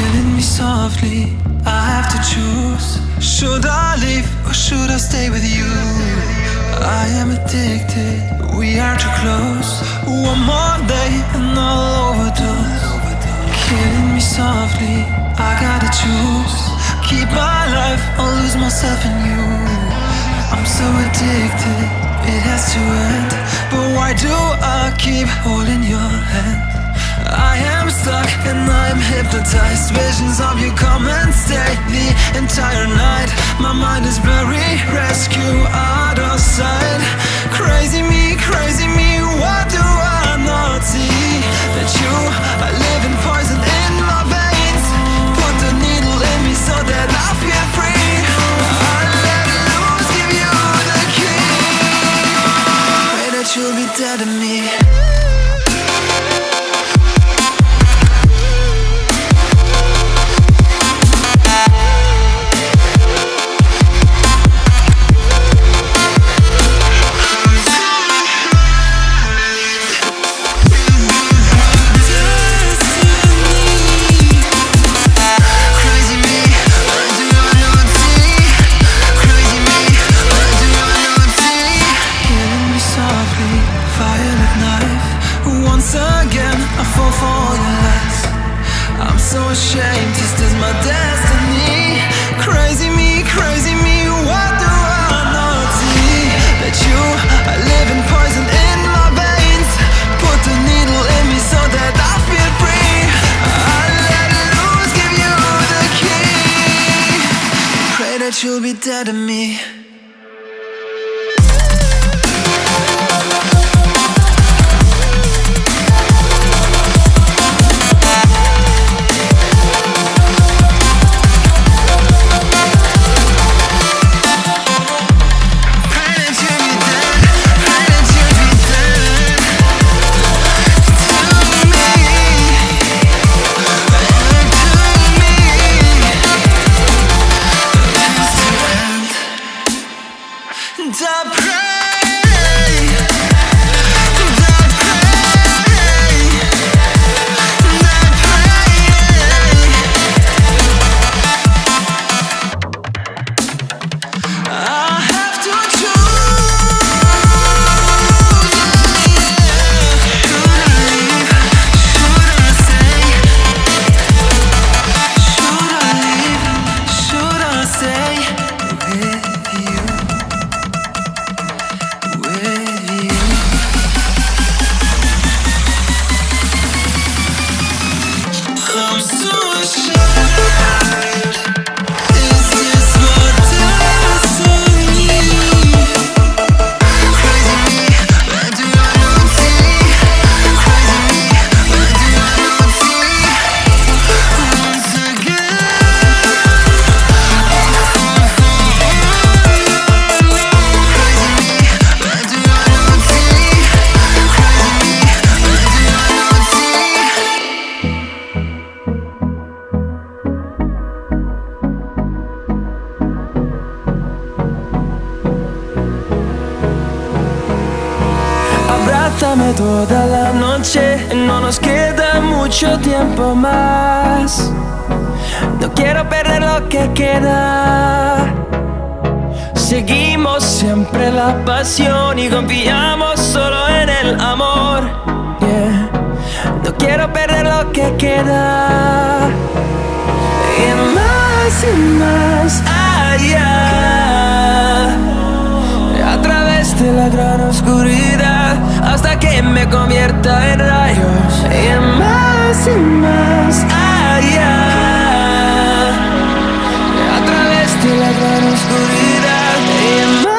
killing me softly. I have to choose. Should I leave or should I stay with you? I am addicted, we are too close. One more day and I'll overdose. Killing me softly, I gotta choose. Keep my life or lose myself in you. I'm so addicted, it has to end. But why do I keep holding your hand? I am stuck and I'm hypnotized. Visions of you come and stay the entire night. My mind is blurry, rescue out of sight. Crazy me, what do I not see? That you are living poison in my veins. Put the needle in me so that I feel free. I let loose, give you the key. Pray that you'll be dead to me. Ashamed, this is my destiny. Crazy me, what do I not see? That you are living poison in my veins. Put the needle in me so that I feel free. I let loose, give you the key. Pray that you'll be dead to me. Toda la noche, no nos queda mucho tiempo más. No quiero perder lo que queda. Seguimos siempre la pasión y confiamos solo en el amor. Yeah. No quiero perder lo que queda. Y más allá, a través de la gran oscuridad, hasta que me convierta en rayos. Y más allá, a través de la gran oscuridad. Y más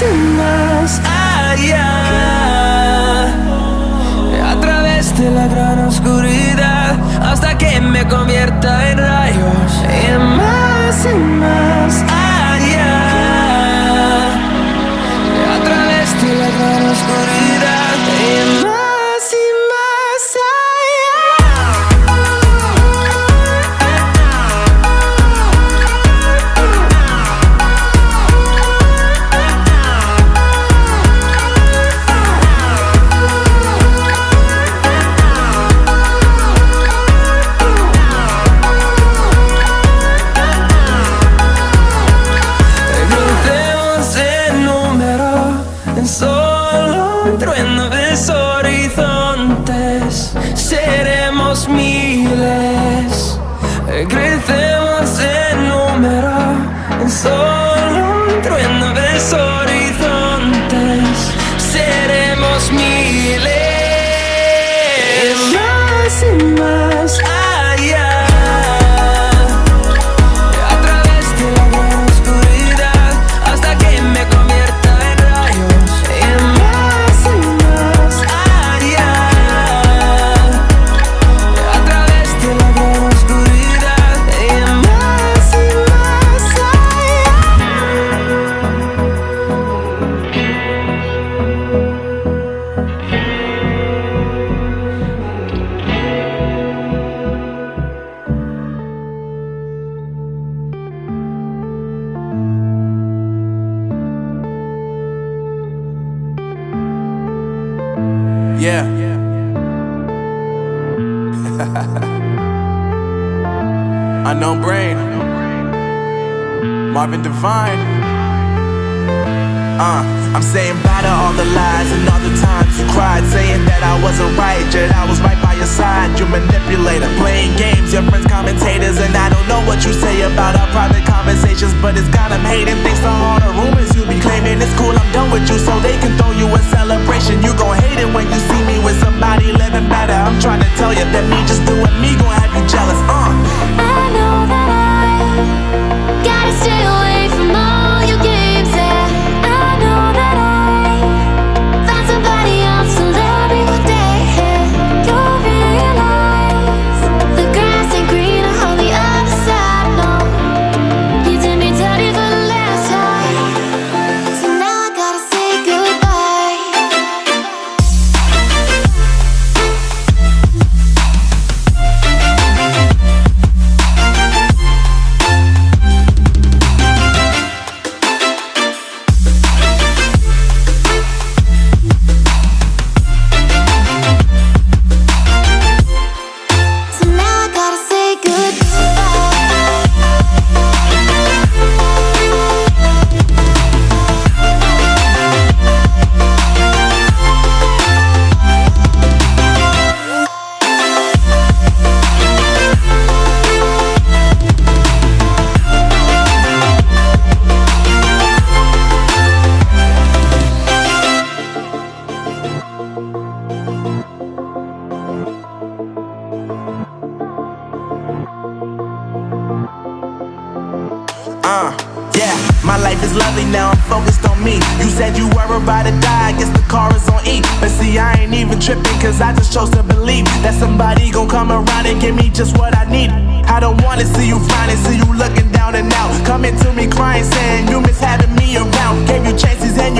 y más allá, a través de la gran oscuridad, hasta que me convierta en rayos. Y más allá, a través de la gran oscuridad, y más allá. Solo un trueno de horizontes, seremos miles, crecemos en número, en solo un trueno de horizontes, seremos miles, más y más allá. Yeah. Unknown Brain, Marvin Devine. I'm saying bye to all the lies and all the times you cried, saying that I wasn't right, yet I was right by your side. You manipulator, playing games, your friends commentators, and I don't know what you say about our private conversations, but it's got them hating. Thanks to all the rumors you be claiming. It's cool, I'm done with you, so they can throw you a celebration. You gon' hate it when you see me with somebody living better. I'm trying to tell you that me just doing me gon' have you jealous. I know that I gotta stay away from all your games, yeah. I know that I found somebody else to love me one day, yeah. You'll realize the grass ain't greener on the other side, no. You did me dirty for the last time, so now I gotta say goodbye. So now I gotta say Yeah, my life is lovely now, I'm focused on me. You said you were about to die, I guess the car is on E. But see, I ain't even tripping, cause I just chose to believe that somebody gon' come around and give me just what I need. I don't wanna see you frowning, see you looking down and out, coming to me crying, saying you miss having me around. Gave you chances and you